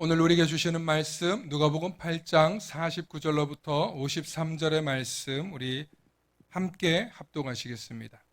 오늘 우리에게 주시는 말씀 누가복음 8장 49절로부터 53절의 말씀 우리 함께 합독하시겠습니다.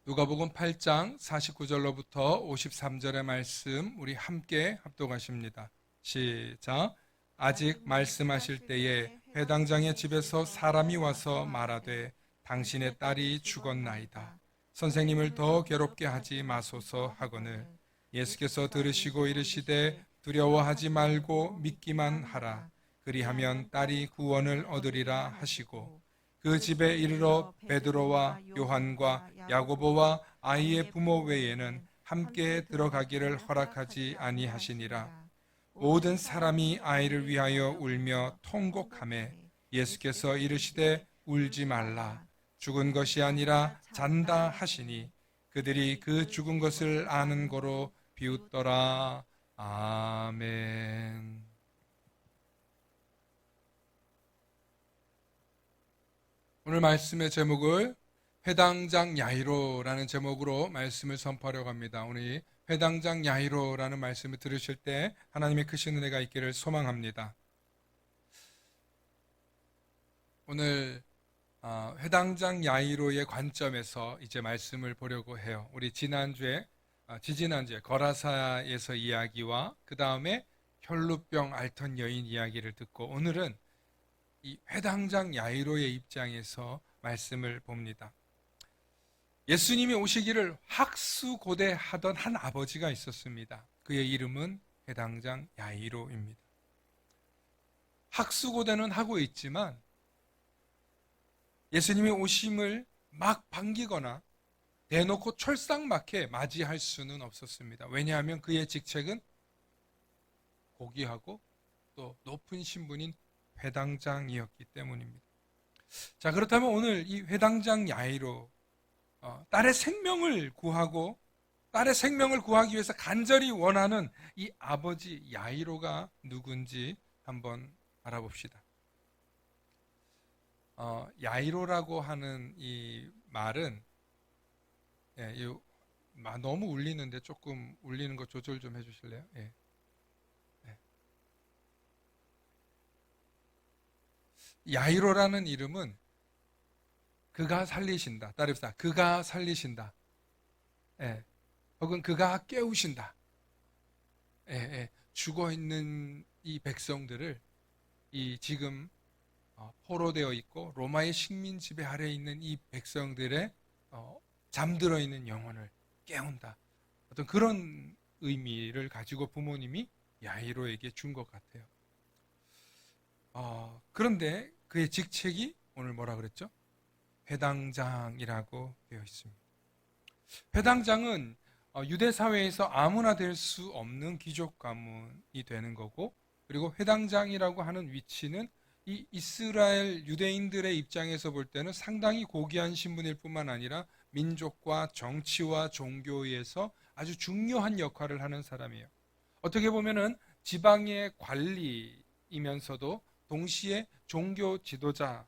누가복음 8장 49절로부터 53절의 말씀 우리 함께 합독하십니다. 시작. 아직 말씀하실 때에 회당장의 집에서 사람이 와서 말하되 당신의 딸이 죽었나이다. 선생님을 더 괴롭게 하지 마소서 하거늘 예수께서 들으시고 이르시되 두려워하지 말고 믿기만 하라. 그리하면 딸이 구원을 얻으리라 하시고 그 집에 이르러 베드로와 요한과 야고보와 아이의 부모 외에는 함께 들어가기를 허락하지 아니하시니라. 모든 사람이 아이를 위하여 울며 통곡하매 예수께서 이르시되 울지 말라. 죽은 것이 아니라 잔다 하시니 그들이 그 죽은 것을 아는 거로 비웃더라. 아멘. 오늘 말씀의 제목을 회당장 야이로라는 제목으로 말씀을 선포하려고 합니다. 오늘 회당장 야이로라는 말씀을 들으실 때 하나님의 크신 은혜가 있기를 소망합니다. 오늘 회당장 야이로의 관점에서 이제 말씀을 보려고 해요. 우리 지지난주에 거라사에서 이야기와 그 다음에 혈루병 앓던 여인 이야기를 듣고 오늘은 이 회당장 야이로의 입장에서 말씀을 봅니다. 예수님이 오시기를 학수고대하던 한 아버지가 있었습니다. 그의 이름은 회당장 야이로입니다. 학수고대는 하고 있지만 예수님이 오심을 막 반기거나 대놓고 철상맞게 맞이할 수는 없었습니다. 왜냐하면 그의 직책은 고귀하고 또 높은 신분인 회당장이었기 때문입니다. 자, 그렇다면 오늘 이 회당장 야이로 딸의 생명을 구하고 딸의 생명을 구하기 위해서 간절히 원하는 이 아버지 야이로가 누군지 한번 알아봅시다. 야이로라고 하는 이 말은 너무 울리는데 조금 울리는 거 조절 좀 해주실래요? 예. 야이로라는 이름은 그가 살리신다. 따릅시다. 그가 살리신다. 예. 혹은 그가 깨우신다. 예. 죽어있는 이 백성들을 이 지금 포로되어 있고 로마의 식민 지배 아래에 있는 이 백성들의 잠들어 있는 영혼을 깨운다. 어떤 그런 의미를 가지고 부모님이 야이로에게 준 것 같아요. 그런데 그의 직책이 오늘 뭐라 그랬죠? 회당장이라고 되어 있습니다. 회당장은 유대 사회에서 아무나 될 수 없는 귀족 가문이 되는 거고, 그리고 회당장이라고 하는 위치는 이 이스라엘 유대인들의 입장에서 볼 때는 상당히 고귀한 신분일 뿐만 아니라 민족과 정치와 종교에서 아주 중요한 역할을 하는 사람이에요. 어떻게 보면은 지방의 관리이면서도 동시에 종교 지도자,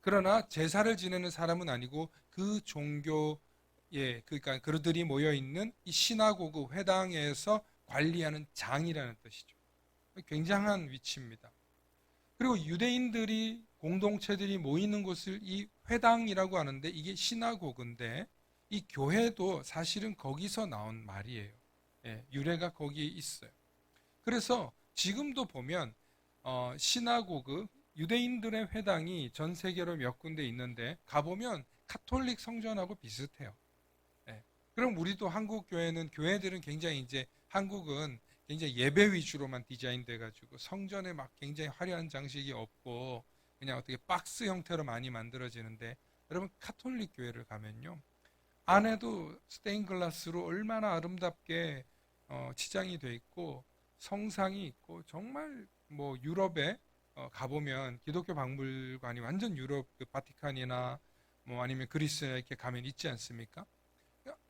그러나 제사를 지내는 사람은 아니고 그 종교에, 그러니까 그들이 모여있는 이 시나고그 회당에서 관리하는 장이라는 뜻이죠. 굉장한 위치입니다. 그리고 유대인들이 공동체들이 모이는 곳을 이 회당이라고 하는데 이게 시나고그인데 이 교회도 사실은 거기서 나온 말이에요. 유래가 거기에 있어요. 그래서 지금도 보면 시나고그 유대인들의 회당이 전 세계로 몇 군데 있는데 가보면 카톨릭 성전하고 비슷해요. 그럼 우리도 한국 교회들은 굉장히 이제 한국은 굉장히 예배 위주로만 디자인돼 가지고 성전에 막 굉장히 화려한 장식이 없고 그냥 어떻게 박스 형태로 많이 만들어지는데, 여러분 카톨릭 교회를 가면요 안에도 스테인글라스로 얼마나 아름답게 치장이 돼 있고 성상이 있고, 정말 뭐 유럽에 가보면 기독교 박물관이 완전 유럽 그 바티칸이나 뭐 아니면 그리스에 이렇게 가면 있지 않습니까?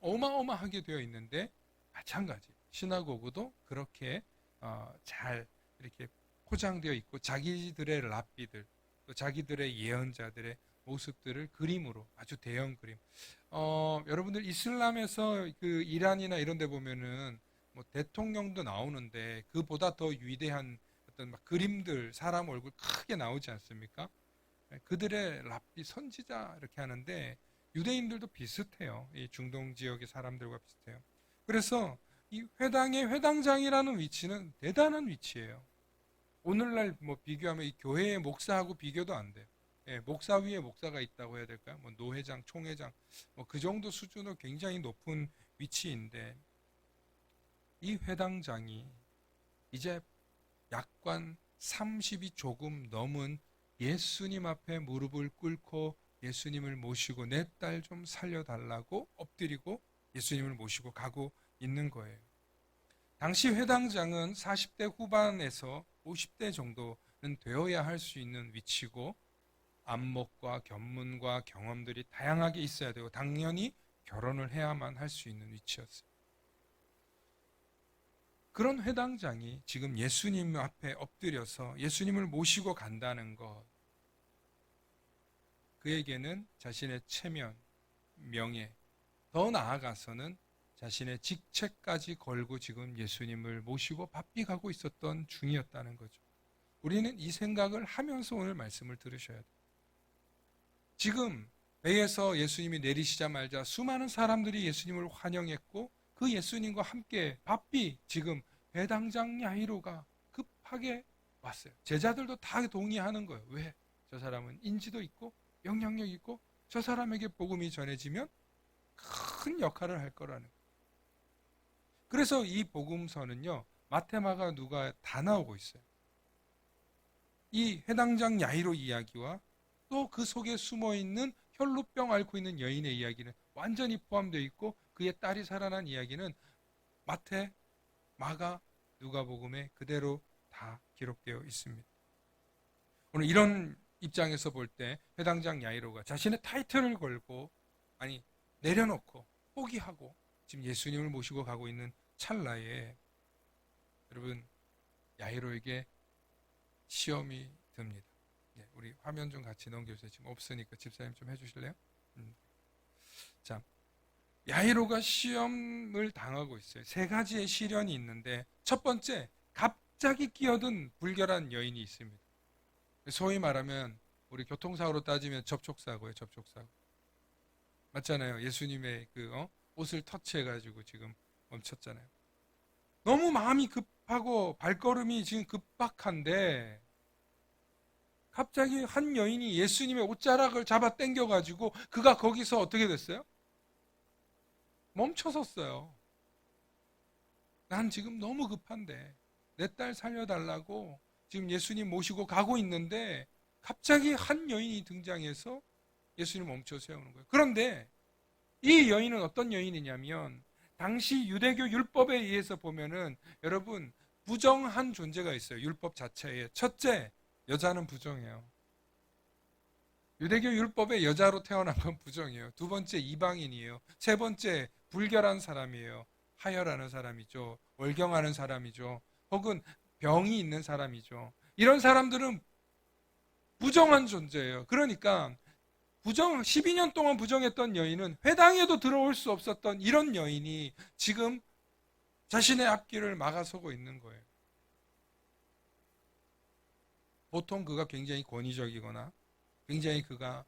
어마어마하게 되어 있는데 마찬가지 시나고그도 그렇게 잘 이렇게 포장되어 있고 자기들의 랍비들 또 자기들의 예언자들의 모습들을 그림으로, 아주 대형 그림. 여러분들 이슬람에서 그 이란이나 이런 데 보면은 뭐 대통령도 나오는데 그보다 더 위대한 어떤 막 그림들, 사람 얼굴 크게 나오지 않습니까? 그들의 랍비 선지자 이렇게 하는데 유대인들도 비슷해요. 이 중동 지역의 사람들과 비슷해요. 그래서 이 회당의 회당장이라는 위치는 대단한 위치예요. 오늘날 뭐 비교하면 이 교회의 목사하고 비교도 안 돼요. 예, 목사 위에 목사가 있다고 해야 될까요? 뭐 노회장, 총회장, 뭐 그 정도 수준으로 굉장히 높은 위치인데 이 회당장이 이제 약관 30이 조금 넘은 예수님 앞에 무릎을 꿇고 예수님을 모시고 내 딸 좀 살려달라고 엎드리고 예수님을 모시고 가고 있는 거예요. 당시 회당장은 40대 후반에서 50대 정도는 되어야 할 수 있는 위치고 안목과 견문과 경험들이 다양하게 있어야 되고 당연히 결혼을 해야만 할 수 있는 위치였어요. 그런 회당장이 지금 예수님 앞에 엎드려서 예수님을 모시고 간다는 것, 그에게는 자신의 체면, 명예, 더 나아가서는 자신의 직책까지 걸고 지금 예수님을 모시고 바삐 가고 있었던 중이었다는 거죠. 우리는 이 생각을 하면서 오늘 말씀을 들으셔야 돼요. 지금 배에서 예수님이 내리시자마자 수많은 사람들이 예수님을 환영했고 그 예수님과 함께 바삐 지금 회당장 야이로가 급하게 왔어요. 제자들도 다 동의하는 거예요. 왜? 저 사람은 인지도 있고 영향력 있고 저 사람에게 복음이 전해지면 큰 역할을 할 거라는 거예요. 그래서 이 복음서는요, 마태, 마가, 누가 다 나오고 있어요. 이 회당장 야이로 이야기와 또 그 속에 숨어 있는 혈루병 앓고 있는 여인의 이야기는 완전히 포함되어 있고 그의 딸이 살아난 이야기는 마태, 마가, 누가복음에 그대로 다 기록되어 있습니다. 오늘 이런 입장에서 볼 때 회당장 야이로가 자신의 타이틀을 걸고 아니 내려놓고 포기하고 지금 예수님을 모시고 가고 있는 찰나에 여러분 야이로에게 시험이 듭니다. 네, 우리 화면 좀 같이 넘겨주세요. 지금 없으니까 집사님 좀 해주실래요? 자, 야이로가 시험을 당하고 있어요. 세 가지의 시련이 있는데 첫 번째, 갑자기 끼어든 불결한 여인이 있습니다. 소위 말하면 우리 교통사고로 따지면 접촉사고예요. 접촉사고. 맞잖아요. 예수님의 옷을 터치해가지고 지금 멈췄잖아요. 너무 마음이 급하고 발걸음이 지금 급박한데 갑자기 한 여인이 예수님의 옷자락을 잡아 당겨가지고 그가 거기서 어떻게 됐어요? 멈춰섰어요. 난 지금 너무 급한데 내 딸 살려달라고 지금 예수님 모시고 가고 있는데 갑자기 한 여인이 등장해서 예수님 멈춰 세우는 거예요. 그런데 이 여인은 어떤 여인이냐면 당시 유대교 율법에 의해서 보면은 여러분 부정한 존재가 있어요. 율법 자체에. 첫째, 여자는 부정해요. 유대교 율법에 여자로 태어난 건 부정이에요. 두 번째, 이방인이에요. 세 번째, 불결한 사람이에요. 하혈하는 사람이죠. 월경하는 사람이죠. 혹은 병이 있는 사람이죠. 이런 사람들은 부정한 존재예요. 그러니까 12년 동안 부정했던 여인은 회당에도 들어올 수 없었던 이런 여인이 지금 자신의 앞길을 막아서고 있는 거예요. 보통 그가 굉장히 권위적이거나 굉장히 그가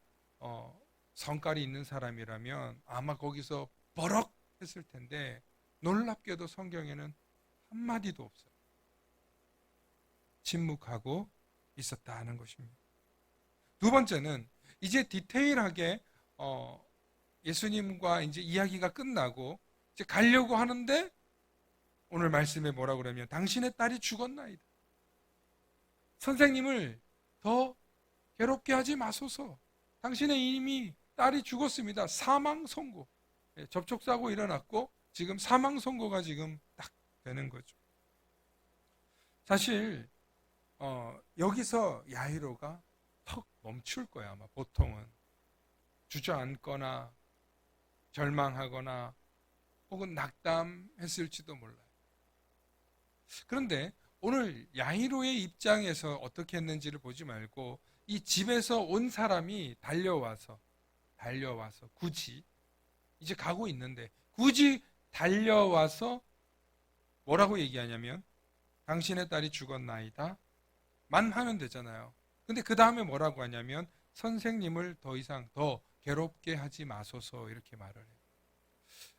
성깔이 있는 사람이라면 아마 거기서 버럭 했을 텐데 놀랍게도 성경에는 한마디도 없어요. 침묵하고 있었다는 것입니다. 두 번째는 이제 디테일하게 예수님과 이제 이야기가 끝나고 이제 가려고 하는데 오늘 말씀에 뭐라고 그러면 당신의 딸이 죽었나이다. 선생님을 더 괴롭게 하지 마소서. 당신의 이미 딸이 죽었습니다. 사망 선고. 접촉사고 일어났고 지금 사망 선고가 지금 딱 되는 거죠. 사실 여기서 야이로가 턱 멈출 거야 아마 보통은. 주저앉거나 절망하거나 혹은 낙담했을지도 몰라요. 그런데 오늘 야이로의 입장에서 어떻게 했는지를 보지 말고 이 집에서 온 사람이 달려와서 굳이 이제 가고 있는데 굳이 달려와서 뭐라고 얘기하냐면 당신의 딸이 죽었나이다 만 하면 되잖아요. 근데 그 다음에 뭐라고 하냐면 선생님을 더 이상 더 괴롭게 하지 마소서 이렇게 말을 해요.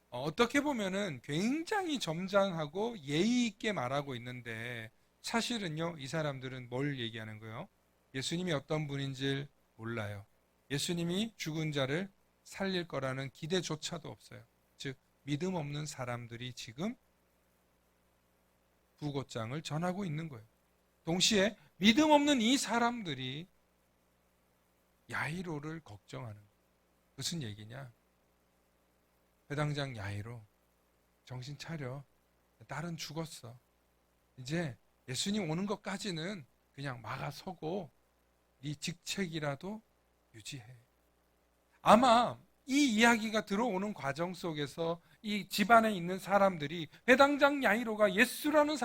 어떻게 보면은 굉장히 점잖하고 예의 있게 말하고 있는데 사실은요, 이 사람들은 뭘 얘기하는 거예요? 예수님이 어떤 분인지 몰라요. 예수님이 죽은 자를 살릴 거라는 기대조차도 없어요. 즉, 믿음 없는 사람들이 지금 부고장을 전하고 있는 거예요. 동시에 믿음 없는 이 사람들이 야이로를 걱정하는 거예요. 무슨 얘기냐? 회당장 야이로, 정신 차려. 딸은 죽었어. 이제 예수님 오는 것까지는 그냥 막아서고 네 직책이라도 유지해. 아마 이 이야기가 들어오는 과정 속에서 이 집안에 있는 사람들이 회당장 야이로가 예수라는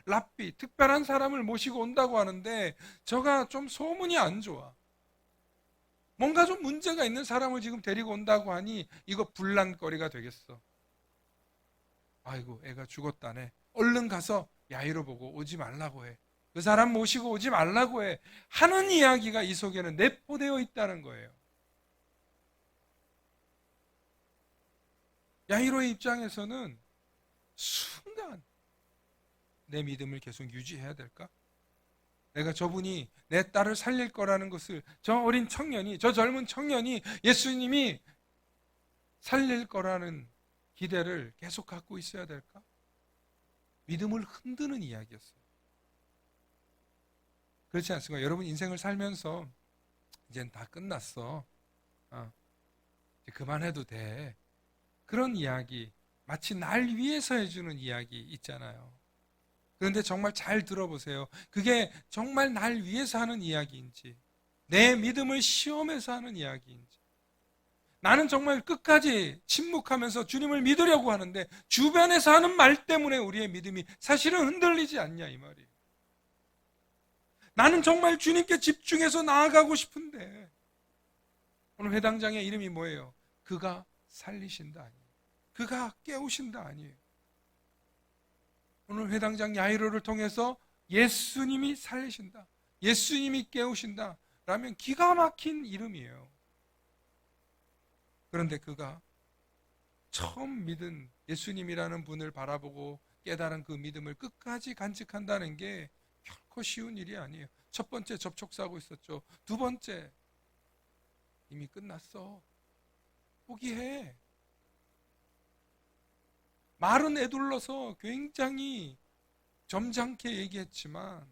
랍비, 특별한 사람을 모시고 온다고 하는데 저가 좀 소문이 안 좋아. 뭔가 좀 문제가 있는 사람을 지금 데리고 온다고 하니 이거 분란거리가 되겠어. 아이고, 애가 죽었다네. 얼른 가서 야이로 보고 오지 말라고 해. 그 사람 모시고 오지 말라고 해. 하는 이야기가 이 속에는 내포되어 있다는 거예요. 야이로의 입장에서는 순간 내 믿음을 계속 유지해야 될까? 내가 저분이 내 딸을 살릴 거라는 것을 저 젊은 청년이 예수님이 살릴 거라는 기대를 계속 갖고 있어야 될까? 믿음을 흔드는 이야기였어요. 그렇지 않습니까? 여러분 인생을 살면서 이젠 다 끝났어. 이제 그만해도 돼. 그런 이야기, 마치 날 위해서 해주는 이야기 있잖아요. 그런데 정말 잘 들어보세요. 그게 정말 날 위해서 하는 이야기인지, 내 믿음을 시험해서 하는 이야기인지, 나는 정말 끝까지 침묵하면서 주님을 믿으려고 하는데 주변에서 하는 말 때문에 우리의 믿음이 사실은 흔들리지 않냐 이 말이에요. 나는 정말 주님께 집중해서 나아가고 싶은데 오늘 회당장의 이름이 뭐예요? 그가 살리신다 아니에요. 그가 깨우신다 아니에요. 오늘 회당장 야이로를 통해서 예수님이 살리신다, 예수님이 깨우신다 라면 기가 막힌 이름이에요. 그런데 그가 처음 믿은 예수님이라는 분을 바라보고 깨달은 그 믿음을 끝까지 간직한다는 게 결코 쉬운 일이 아니에요. 첫 번째 접촉사고 있었죠. 두 번째 이미 끝났어. 포기해. 말은 애둘러서 굉장히 점잖게 얘기했지만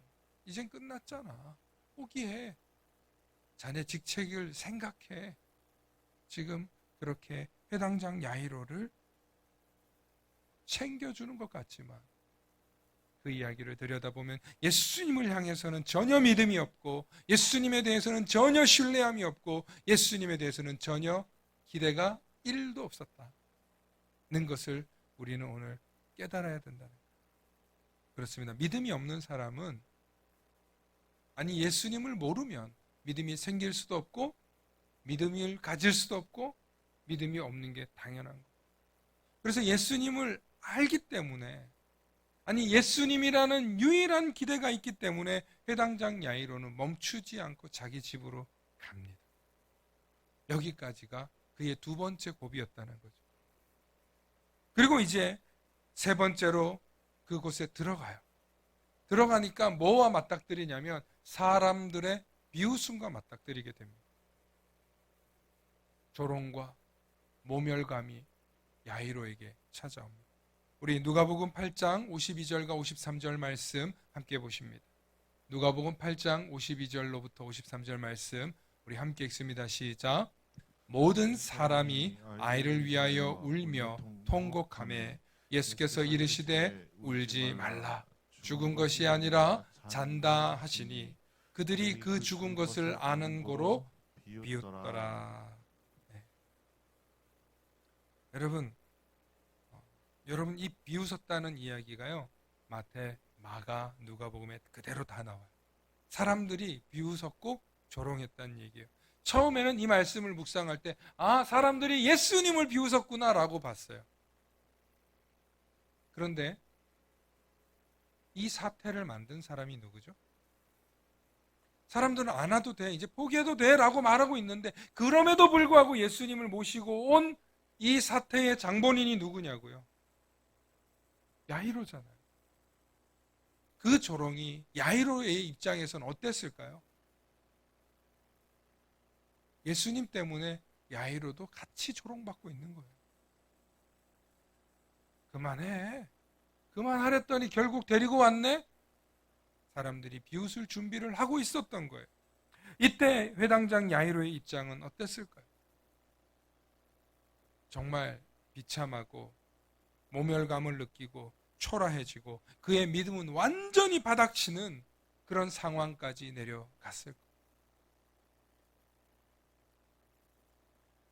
이젠 끝났잖아. 포기해. 자네 직책을 생각해. 지금 그렇게 회당장 야이로를 챙겨주는 것 같지만 그 이야기를 들여다보면 예수님을 향해서는 전혀 믿음이 없고 예수님에 대해서는 전혀 신뢰함이 없고 예수님에 대해서는 전혀 기대가 1도 없었다는 것을 우리는 오늘 깨달아야 된다는 거예요. 그렇습니다. 믿음이 없는 사람은 예수님을 모르면 믿음이 생길 수도 없고 믿음을 가질 수도 없고 믿음이 없는 게 당연한 거예요. 그래서 예수님을 알기 때문에 예수님이라는 유일한 기대가 있기 때문에 회당장 야이로는 멈추지 않고 자기 집으로 갑니다. 여기까지가 그의 두 번째 고비였다는 거죠. 그리고 이제 세 번째로 그곳에 들어가요. 들어가니까 뭐와 맞닥뜨리냐면 사람들의 비웃음과 맞닥뜨리게 됩니다. 조롱과 모멸감이 야이로에게 찾아옵니다. 우리 누가복음 8장 52절과 53절 말씀 함께 보십니다. 누가복음 8장 52절로부터 53절 말씀 우리 함께 읽습니다. 시작. 모든 사람이 아이를 위하여 울며 통곡하매 예수께서 이르시되 울지 말라. 죽은 것이 아니라 잔다 하시니 그들이 그 죽은 것을 아는 고로 비웃더라. 네. 여러분 이 비웃었다는 이야기가요 마태, 마가, 누가복음에 그대로 다 나와요. 사람들이 비웃었고 조롱했다는 얘기예요. 처음에는 이 말씀을 묵상할 때, 아, 사람들이 예수님을 비웃었구나라고 봤어요. 그런데 이 사태를 만든 사람이 누구죠? 사람들은 안 와도 돼, 이제 포기해도 돼 라고 말하고 있는데, 그럼에도 불구하고 예수님을 모시고 온 이 사태의 장본인이 누구냐고요? 야이로잖아요. 그 조롱이 야이로의 입장에서는 어땠을까요? 예수님 때문에 야이로도 같이 조롱받고 있는 거예요. 그만해. 그만하랬더니 결국 데리고 왔네? 사람들이 비웃을 준비를 하고 있었던 거예요. 이때 회당장 야이로의 입장은 어땠을까요? 정말 비참하고 모멸감을 느끼고 초라해지고 그의 믿음은 완전히 바닥치는 그런 상황까지 내려갔을 거예요.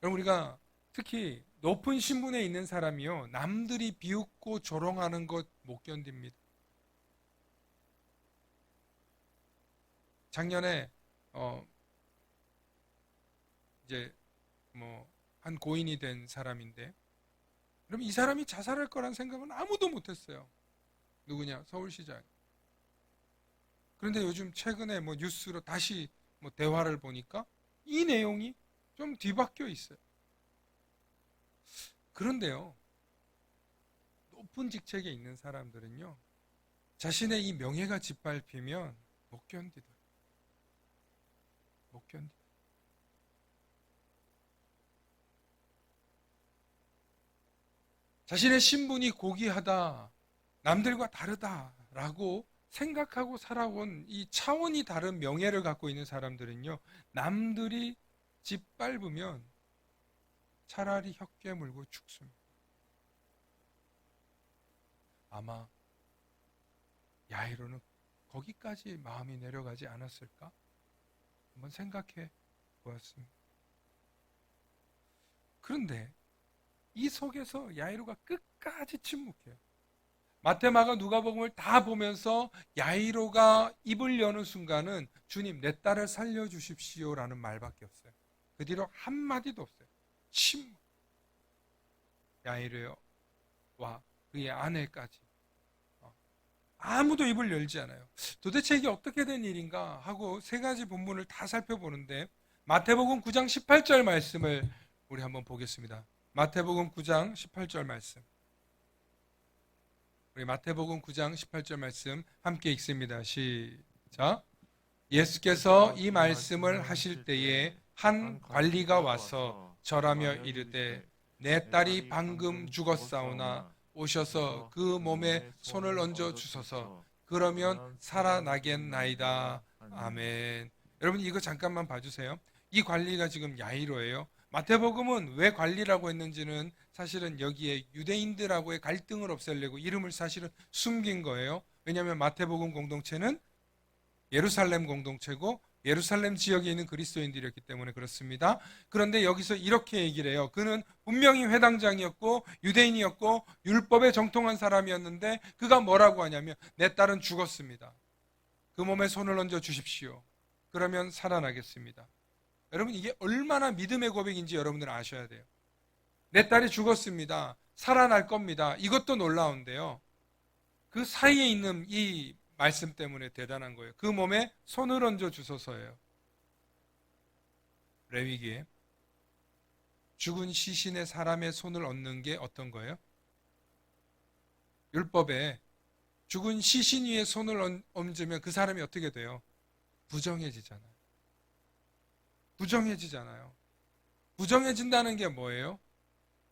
여러분, 우리가 특히 높은 신분에 있는 사람이요, 남들이 비웃고 조롱하는 것 못 견딥니다. 작년에 이제 한 고인이 된 사람인데, 그럼 이 사람이 자살할 거란 생각은 아무도 못했어요. 누구냐? 서울시장. 그런데 요즘 최근에 뉴스로 다시 대화를 보니까 이 내용이 좀 뒤바뀌어 있어요. 그런데요, 높은 직책에 있는 사람들은요, 자신의 이 명예가 짓밟히면 못 견디더라고요. 못 견디. 자신의 신분이 고귀하다, 남들과 다르다라고 생각하고 살아온 이 차원이 다른 명예를 갖고 있는 사람들은요, 남들이 짓밟으면 차라리 혀깨 물고 죽습니다. 아마 야이로는 거기까지 마음이 내려가지 않았을까? 한번 생각해 보았습니다. 그런데 이 속에서 야이로가 끝까지 침묵해요. 마테마가 누가복음을 다 보면서 야이로가 입을 여는 순간은 주님, 내 딸을 살려주십시오라는 말밖에 없어요. 그 뒤로 한마디도 없어요. 침묵. 야이로와 그의 아내까지 아무도 입을 열지 않아요. 도대체 이게 어떻게 된 일인가 하고 세 가지 본문을 다 살펴보는데, 마태복음 9장 18절 말씀을 우리 한번 보겠습니다. 마태복음 9장 18절 말씀. 우리 마태복음 9장 18절 말씀 함께 읽습니다. 시작. 예수께서 이 말씀을 하실 때에 한 관리가 와서 절하며 이르되 내 딸이 방금 죽었사오나 오셔서 그 몸에 손을 얹어 주소서. 그러면 살아나겠나이다. 아멘. 여러분, 이거 잠깐만 봐주세요. 이 관리가 지금 야이로예요. 마태복음은 왜 관리라고 했는지는 사실은 여기에 유대인들하고의 갈등을 없애려고 이름을 사실은 숨긴 거예요. 왜냐하면 마태복음 공동체는 예루살렘 공동체고 예루살렘 지역에 있는 그리스도인들이었기 때문에 그렇습니다. 그런데 여기서 이렇게 얘기를 해요. 그는 분명히 회당장이었고 유대인이었고 율법에 정통한 사람이었는데 그가 뭐라고 하냐면 내 딸은 죽었습니다. 그 몸에 손을 얹어 주십시오. 그러면 살아나겠습니다. 여러분, 이게 얼마나 믿음의 고백인지 여러분들은 아셔야 돼요. 내 딸이 죽었습니다. 살아날 겁니다. 이것도 놀라운데요. 그 사이에 있는 이 말씀 때문에 대단한 거예요. 그 몸에 손을 얹어 주소서예요. 레위기에 죽은 시신의 사람의 손을 얹는 게 어떤 거예요? 율법에 죽은 시신 위에 손을 얹으면 그 사람이 어떻게 돼요? 부정해지잖아요. 부정해지잖아요. 부정해진다는 게 뭐예요?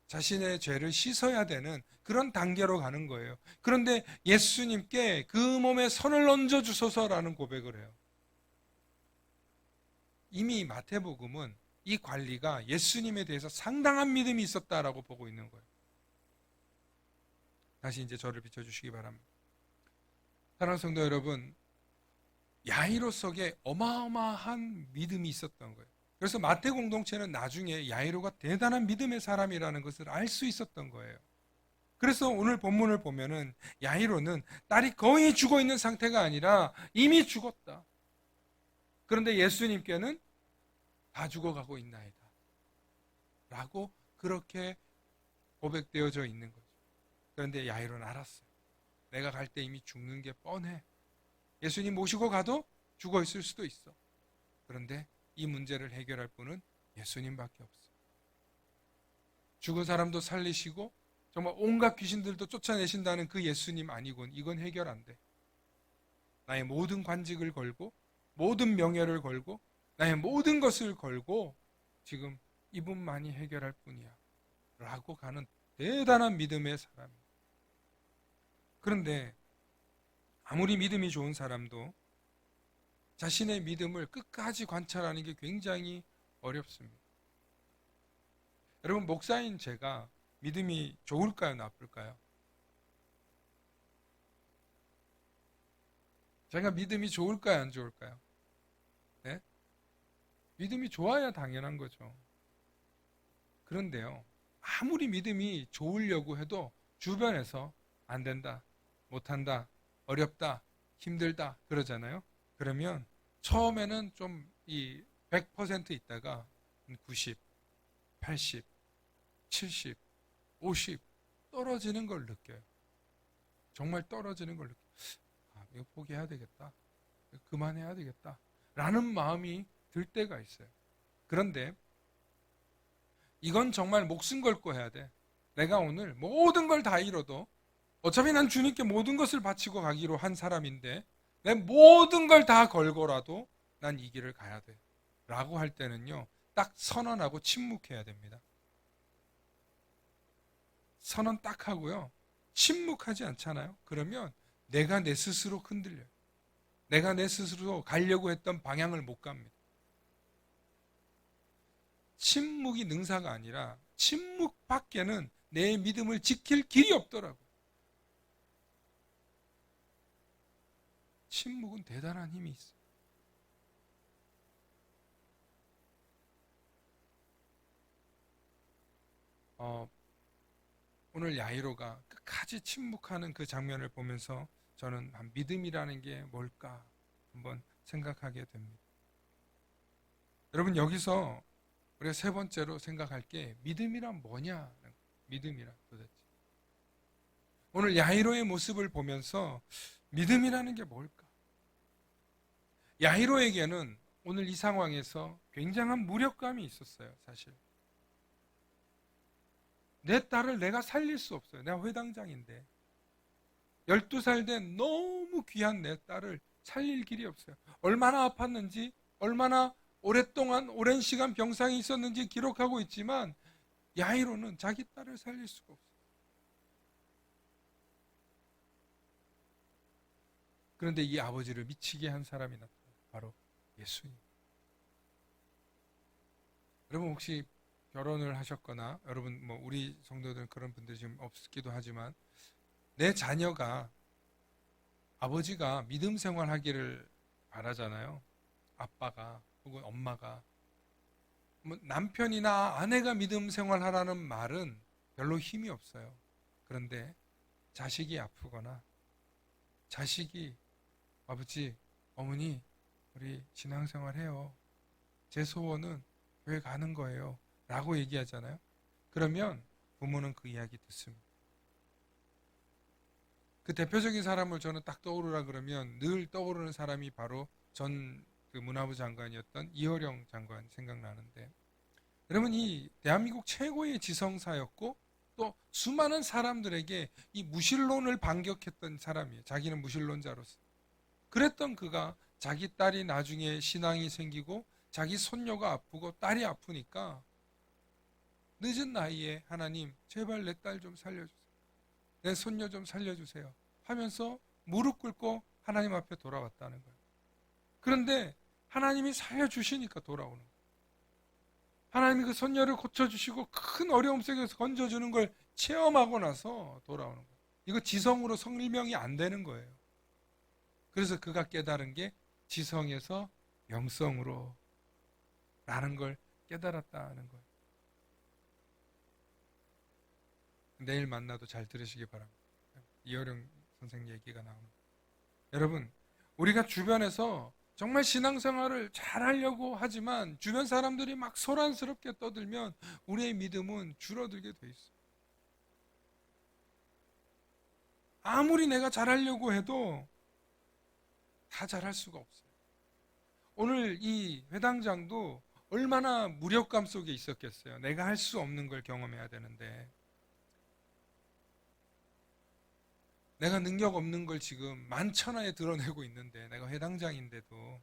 자신의 죄를 씻어야 되는 그런 단계로 가는 거예요. 그런데 예수님께 그 몸에 손을 얹어 주소서라는 고백을 해요. 이미 마태복음은 이 관리가 예수님에 대해서 상당한 믿음이 있었다라고 보고 있는 거예요. 다시 이제 저를 비춰주시기 바랍니다. 사랑하는 성도 여러분, 야이로 속에 어마어마한 믿음이 있었던 거예요. 그래서 마태 공동체는 나중에 야이로가 대단한 믿음의 사람이라는 것을 알 수 있었던 거예요. 그래서 오늘 본문을 보면은 야이로는 딸이 거의 죽어 있는 상태가 아니라 이미 죽었다. 그런데 예수님께는 다 죽어가고 있나이다 라고 그렇게 고백되어져 있는 거죠. 그런데 야이로는 알았어요. 내가 갈 때 이미 죽는 게 뻔해. 예수님 모시고 가도 죽어 있을 수도 있어. 그런데 이 문제를 해결할 분은 예수님밖에 없어. 죽은 사람도 살리시고 정말 온갖 귀신들도 쫓아내신다는 그 예수님 아니군. 이건 해결 안 돼. 나의 모든 관직을 걸고 모든 명예를 걸고 나의 모든 것을 걸고 지금 이분만이 해결할 뿐이야 라고 가는 대단한 믿음의 사람이에요. 그런데 아무리 믿음이 좋은 사람도 자신의 믿음을 끝까지 관찰하는 게 굉장히 어렵습니다. 여러분, 목사인 제가 믿음이 좋을까요, 나쁠까요? 제가 믿음이 좋을까요, 안 좋을까요? 네? 믿음이 좋아야 당연한 거죠. 그런데요, 아무리 믿음이 좋으려고 해도 주변에서 안 된다, 못한다, 어렵다, 힘들다 그러잖아요. 그러면 처음에는 좀 이 100% 있다가 90, 80, 70, 50 떨어지는 걸 느껴요. 정말 떨어지는 걸 느껴요. 아, 이거 포기해야 되겠다. 그만해야 되겠다. 라는 마음이 들 때가 있어요. 그런데 이건 정말 목숨 걸고 해야 돼. 내가 오늘 모든 걸 다 잃어도 어차피 난 주님께 모든 것을 바치고 가기로 한 사람인데 내 모든 걸 다 걸고라도 난 이 길을 가야 돼. 라고 할 때는요, 딱 선언하고 침묵해야 됩니다. 선언 딱 하고요, 침묵하지 않잖아요. 그러면 내가 내 스스로 흔들려요. 내가 내 스스로 가려고 했던 방향을 못 갑니다. 침묵이 능사가 아니라 침묵 밖에는 내 믿음을 지킬 길이 없더라고요. 침묵은 대단한 힘이 있어요. 오늘 야이로가 끝까지 침묵하는 그 장면을 보면서 저는 믿음이라는 게 뭘까 한번 생각하게 됩니다. 여러분, 여기서 우리가 세 번째로 생각할 게 믿음이란 뭐냐? 믿음이란 도대체. 오늘 야이로의 모습을 보면서 믿음이라는 게 뭘까? 야이로에게는 오늘 이 상황에서 굉장한 무력감이 있었어요, 사실. 내 딸을 내가 살릴 수 없어요. 내가 회당장인데. 12살 된 너무 귀한 내 딸을 살릴 길이 없어요. 얼마나 아팠는지, 얼마나 오랫동안 오랜 시간 병상에 있었는지 기록하고 있지만 야이로는 자기 딸을 살릴 수가 없어요. 그런데 이 아버지를 미치게 한 사람이 나타나요. 바로 예수님. 여러분, 혹시 결혼을 하셨거나, 여러분 뭐 우리 성도들은 그런 분들이 지금 없기도 하지만, 내 자녀가 아버지가 믿음 생활하기를 바라잖아요. 아빠가 혹은 엄마가. 뭐 남편이나 아내가 믿음 생활하라는 말은 별로 힘이 없어요. 그런데 자식이 아프거나 자식이 아버지, 어머니, 우리 신앙생활 해요. 제 소원은 교회 가는 거예요. 라고 얘기하잖아요. 그러면 부모는 그 이야기 듣습니다. 그 대표적인 사람을 저는 딱 떠오르라 그러면 늘 떠오르는 사람이 바로 전 그 문화부 장관이었던 이호령 장관 생각나는데, 여러분, 이 대한민국 최고의 지성사였고 또 수많은 사람들에게 이 무신론을 반격했던 사람이에요. 자기는 무신론자로서. 그랬던 그가 자기 딸이 나중에 신앙이 생기고 자기 손녀가 아프고 딸이 아프니까 늦은 나이에 하나님 제발 내 딸 좀 살려주세요. 내 손녀 좀 살려주세요. 하면서 무릎 꿇고 하나님 앞에 돌아왔다는 거예요. 그런데 하나님이 살려주시니까 돌아오는 거예요. 하나님이 그 손녀를 고쳐주시고 큰 어려움 속에서 건져주는 걸 체험하고 나서 돌아오는 거예요. 이거 지성으로 설명이 안 되는 거예요. 그래서 그가 깨달은 게 지성에서 영성으로 라는 걸 깨달았다는 거예요. 내일 만나도 잘 들으시기 바랍니다. 이어령 선생 얘기가 나오는. 여러분, 우리가 주변에서 정말 신앙생활을 잘하려고 하지만 주변 사람들이 막 소란스럽게 떠들면 우리의 믿음은 줄어들게 돼 있어요. 아무리 내가 잘하려고 해도 다 잘할 수가 없어요. 오늘 이 회당장도 얼마나 무력감 속에 있었겠어요. 내가 할 수 없는 걸 경험해야 되는데, 내가 능력 없는 걸 지금 만천하에 드러내고 있는데, 내가 회당장인데도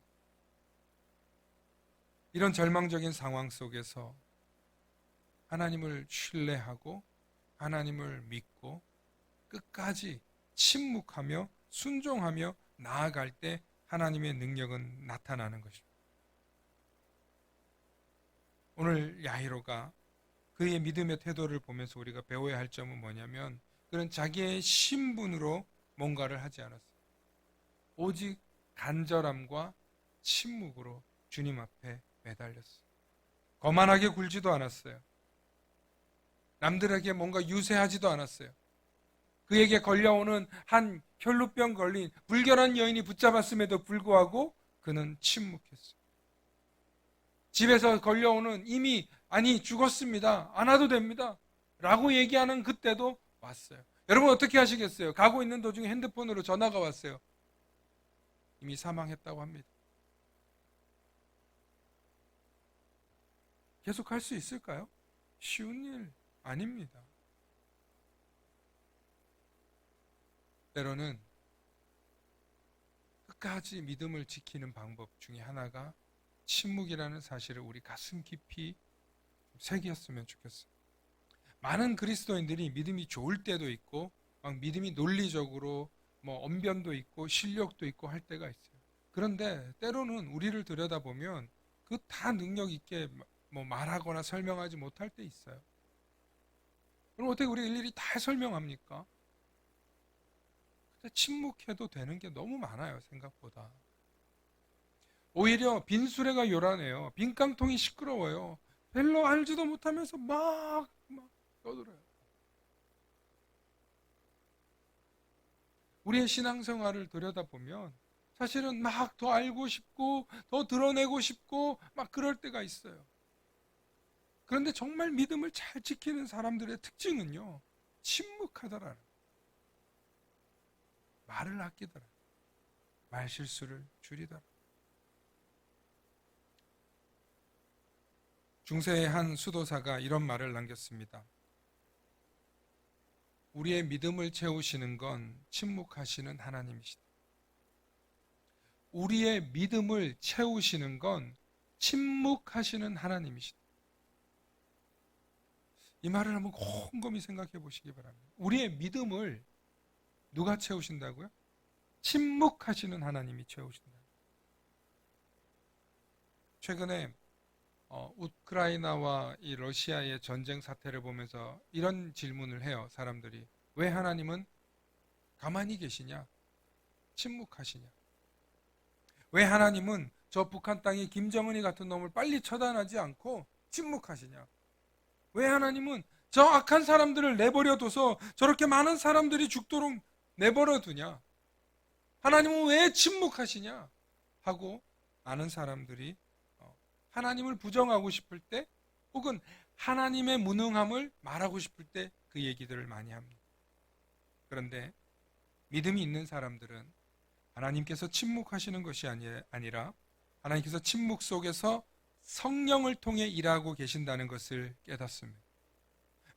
이런 절망적인 상황 속에서 하나님을 신뢰하고 하나님을 믿고 끝까지 침묵하며 순종하며 나아갈 때 하나님의 능력은 나타나는 것입니다. 오늘 야이로가 그의 믿음의 태도를 보면서 우리가 배워야 할 점은 뭐냐면, 그는 자기의 신분으로 뭔가를 하지 않았어요. 오직 간절함과 침묵으로 주님 앞에 매달렸어요. 거만하게 굴지도 않았어요. 남들에게 뭔가 유세하지도 않았어요. 그에게 걸려오는 한 혈루병 걸린 불결한 여인이 붙잡았음에도 불구하고 그는 침묵했어요. 집에서 걸려오는 이미 아니 죽었습니다. 안 와도 됩니다. 라고 얘기하는 그때도 왔어요. 여러분 어떻게 하시겠어요? 가고 있는 도중에 핸드폰으로 전화가 왔어요. 이미 사망했다고 합니다. 계속 할 수 있을까요? 쉬운 일 아닙니다. 때로는 끝까지 믿음을 지키는 방법 중에 하나가 침묵이라는 사실을 우리 가슴 깊이 새겼으면 좋겠어요. 많은 그리스도인들이 믿음이 좋을 때도 있고 막 믿음이 논리적으로 언변도 있고 실력도 있고 할 때가 있어요. 그런데 때로는 우리를 들여다보면 그 다 능력 있게 말하거나 설명하지 못할 때 있어요. 그럼 어떻게 우리가 일일이 다 설명합니까? 근데 침묵해도 되는 게 너무 많아요, 생각보다. 오히려 빈수레가 요란해요. 빈깡통이 시끄러워요. 별로 알지도 못하면서 막 떠들어요. 우리의 신앙생활을 들여다보면 사실은 막 더 알고 싶고 더 드러내고 싶고 막 그럴 때가 있어요. 그런데 정말 믿음을 잘 지키는 사람들의 특징은요, 침묵하더라는 거예요. 말을 아끼더라. 말실수를 줄이더라. 중세의 한 수도사가 이런 말을 남겼습니다. 우리의 믿음을 채우시는 건 침묵하시는 하나님이시다. 우리의 믿음을 채우시는 건 침묵하시는 하나님이시다. 이 말을 한번 곰곰이 생각해 보시기 바랍니다. 우리의 믿음을 누가 채우신다고요? 침묵하시는 하나님이 채우신다. 최근에 우크라이나와 이 러시아의 전쟁 사태를 보면서 이런 질문을 해요. 사람들이. 왜 하나님은 가만히 계시냐? 침묵하시냐? 왜 하나님은 저 북한 땅에 김정은이 같은 놈을 빨리 처단하지 않고 침묵하시냐? 왜 하나님은 저 악한 사람들을 내버려둬서 저렇게 많은 사람들이 죽도록 내버려두냐? 하나님은 왜 침묵하시냐? 하고 많은 사람들이 하나님을 부정하고 싶을 때 혹은 하나님의 무능함을 말하고 싶을 때 그 얘기들을 많이 합니다. 그런데 믿음이 있는 사람들은 하나님께서 침묵하시는 것이 아니라 하나님께서 침묵 속에서 성령을 통해 일하고 계신다는 것을 깨닫습니다.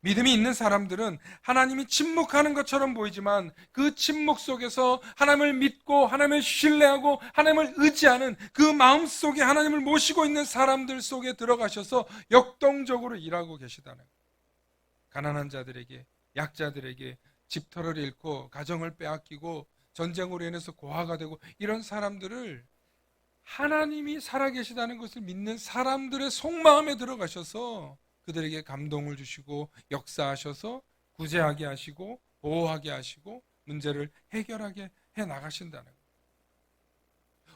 믿음이 있는 사람들은 하나님이 침묵하는 것처럼 보이지만 그 침묵 속에서 하나님을 믿고 하나님을 신뢰하고 하나님을 의지하는 그 마음 속에 하나님을 모시고 있는 사람들 속에 들어가셔서 역동적으로 일하고 계시다는 거예요. 가난한 자들에게, 약자들에게, 집터를 잃고 가정을 빼앗기고 전쟁으로 인해서 고아가 되고 이런 사람들을 하나님이 살아계시다는 것을 믿는 사람들의 속마음에 들어가셔서 그들에게 감동을 주시고 역사하셔서 구제하게 하시고 보호하게 하시고 문제를 해결하게 해 나가신다는 거예요.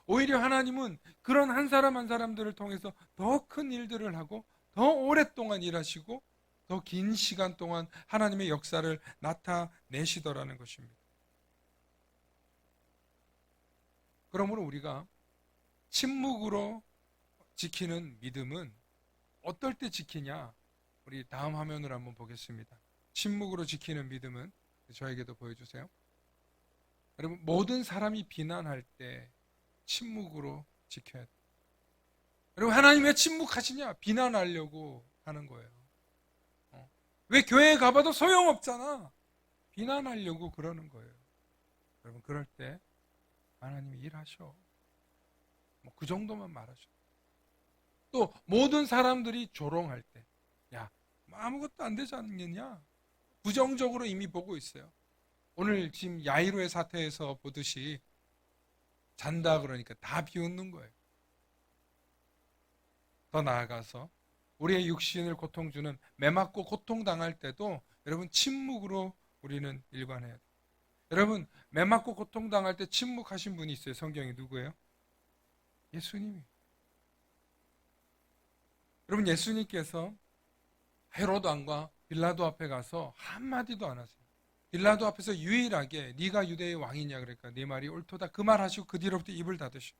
오히려 하나님은 그런 한 사람 한 사람들을 통해서 더 큰 일들을 하고 더 오랫동안 일하시고 더 긴 시간 동안 하나님의 역사를 나타내시더라는 것입니다. 그러므로 우리가 침묵으로 지키는 믿음은 어떨 때 지키냐? 우리 다음 화면을 한번 보겠습니다. 침묵으로 지키는 믿음은 저에게도 보여주세요. 여러분, 모든 사람이 비난할 때 침묵으로 지켜야 돼요. 여러분, 하나님 왜 침묵하시냐? 비난하려고 하는 거예요. 왜 교회에 가봐도 소용없잖아. 비난하려고 그러는 거예요. 여러분, 그럴 때 하나님이 일하셔. 뭐 그 정도만 말하셔. 또 모든 사람들이 조롱할 때, 야, 뭐 아무것도 안 되지 않느냐? 부정적으로 이미 보고 있어요. 오늘 지금 야이로의 사태에서 보듯이 잔다 그러니까 다 비웃는 거예요. 더 나아가서 우리의 육신을 고통 주는 매 맞고 고통 당할 때도 여러분 침묵으로 우리는 일관해야 돼요. 여러분 매 맞고 고통 당할 때 침묵하신 분이 있어요. 성경에 누구예요? 예수님이. 여러분 예수님께서 헤로드 왕과 빌라도 앞에 가서 한마디도 안 하세요. 빌라도 앞에서 유일하게 네가 유대의 왕이냐 그러니까 네 말이 옳도다 그 말 하시고 그 뒤로부터 입을 닫으시고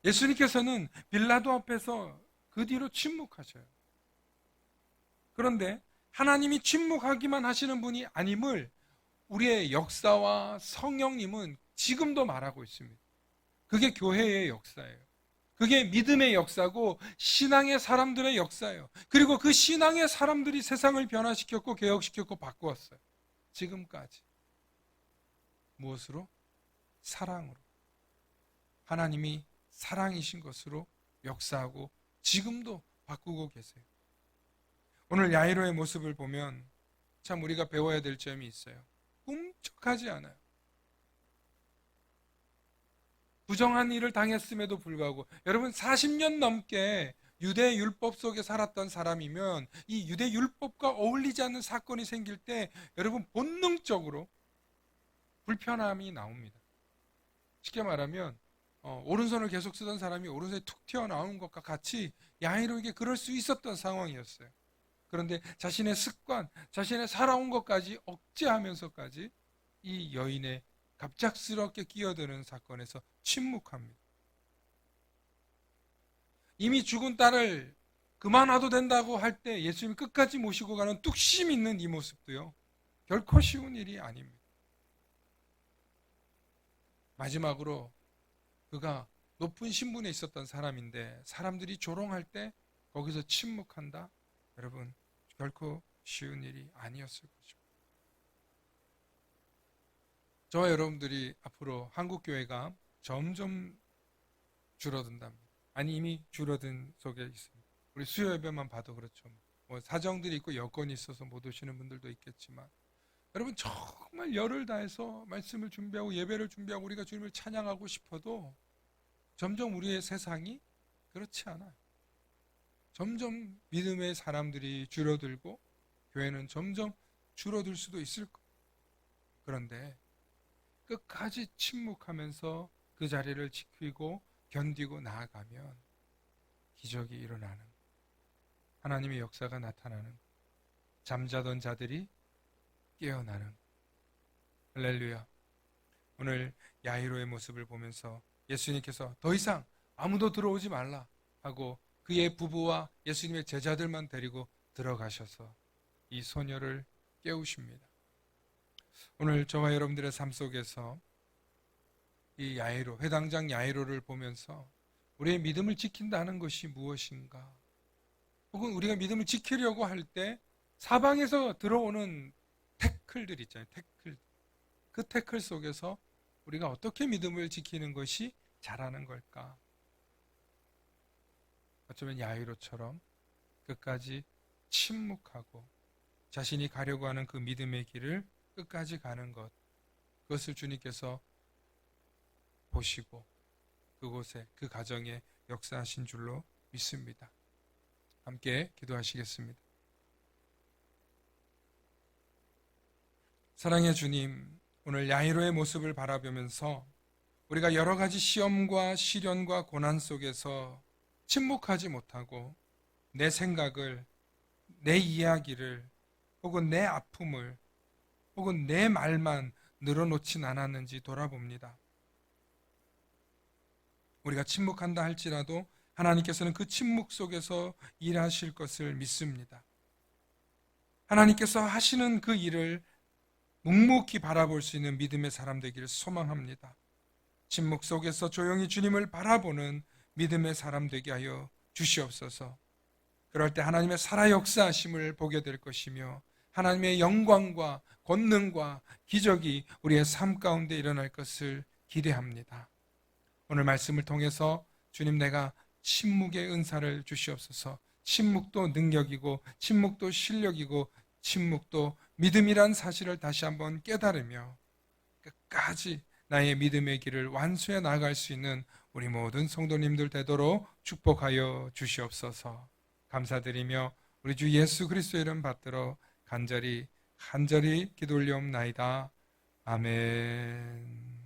예수님께서는 빌라도 앞에서 그 뒤로 침묵하셔요. 그런데 하나님이 침묵하기만 하시는 분이 아님을 우리의 역사와 성령님은 지금도 말하고 있습니다. 그게 교회의 역사예요. 그게 믿음의 역사고 신앙의 사람들의 역사예요. 그리고 그 신앙의 사람들이 세상을 변화시켰고 개혁시켰고 바꾸었어요. 지금까지. 무엇으로? 사랑으로. 하나님이 사랑이신 것으로 역사하고 지금도 바꾸고 계세요. 오늘 야이로의 모습을 보면 참 우리가 배워야 될 점이 있어요. 꿈쩍하지 않아요. 부정한 일을 당했음에도 불구하고 여러분 40년 넘게 유대 율법 속에 살았던 사람이면 이 유대 율법과 어울리지 않는 사건이 생길 때 여러분 본능적으로 불편함이 나옵니다. 쉽게 말하면 오른손을 계속 쓰던 사람이 오른손이 툭 튀어나오는 것과 같이 야이로에게 그럴 수 있었던 상황이었어요. 그런데 자신의 습관, 자신의 살아온 것까지 억제하면서까지 이 여인의 갑작스럽게 끼어드는 사건에서 침묵합니다. 이미 죽은 딸을 그만와도 된다고 할 때 예수님이 끝까지 모시고 가는 뚝심 있는 이 모습도요. 결코 쉬운 일이 아닙니다. 마지막으로 그가 높은 신분에 있었던 사람인데 사람들이 조롱할 때 거기서 침묵한다? 여러분 결코 쉬운 일이 아니었을 것입니다. 저와 여러분들이 앞으로 한국교회가 점점 줄어든답니다. 아니 이미 줄어든 속에 있습니다. 우리 수요 예배만 봐도 그렇죠. 뭐 사정들이 있고 여건이 있어서 못 오시는 분들도 있겠지만 여러분 정말 열을 다해서 말씀을 준비하고 예배를 준비하고 우리가 주님을 찬양하고 싶어도 점점 우리의 세상이 그렇지 않아요. 점점 믿음의 사람들이 줄어들고 교회는 점점 줄어들 수도 있을 거예요. 그런데 끝까지 침묵하면서 그 자리를 지키고 견디고 나아가면 기적이 일어나는, 하나님의 역사가 나타나는, 잠자던 자들이 깨어나는. 할렐루야. 오늘 야이로의 모습을 보면서 예수님께서 더 이상 아무도 들어오지 말라 하고 그의 부부와 예수님의 제자들만 데리고 들어가셔서 이 소녀를 깨우십니다. 오늘 저와 여러분들의 삶 속에서 이 야이로, 회당장 야이로를 보면서 우리의 믿음을 지킨다는 것이 무엇인가? 혹은 우리가 믿음을 지키려고 할 때 사방에서 들어오는 태클들 있잖아요. 태클. 그 태클 속에서 우리가 어떻게 믿음을 지키는 것이 잘하는 걸까? 어쩌면 야이로처럼 끝까지 침묵하고 자신이 가려고 하는 그 믿음의 길을 끝까지 가는 것, 그것을 주님께서 보시고 그곳에 그 가정에 역사하신 줄로 믿습니다. 함께 기도하시겠습니다. 사랑의 주님, 오늘 야이로의 모습을 바라보면서 우리가 여러 가지 시험과 시련과 고난 속에서 침묵하지 못하고 내 생각을, 내 이야기를, 혹은 내 아픔을, 혹은 내 말만 늘어놓진 않았는지 돌아봅니다. 우리가 침묵한다 할지라도 하나님께서는 그 침묵 속에서 일하실 것을 믿습니다. 하나님께서 하시는 그 일을 묵묵히 바라볼 수 있는 믿음의 사람 되기를 소망합니다. 침묵 속에서 조용히 주님을 바라보는 믿음의 사람 되게 하여 주시옵소서. 그럴 때 하나님의 살아 역사하심을 보게 될 것이며 하나님의 영광과 권능과 기적이 우리의 삶 가운데 일어날 것을 기대합니다. 오늘 말씀을 통해서 주님, 내가 침묵의 은사를 주시옵소서. 침묵도 능력이고 침묵도 실력이고 침묵도 믿음이란 사실을 다시 한번 깨달으며 끝까지 나의 믿음의 길을 완수해 나갈 수 있는 우리 모든 성도님들 되도록 축복하여 주시옵소서. 감사드리며 우리 주 예수 그리스도의 이름 받들어 간절히 기도 올리옵나이다. 아멘.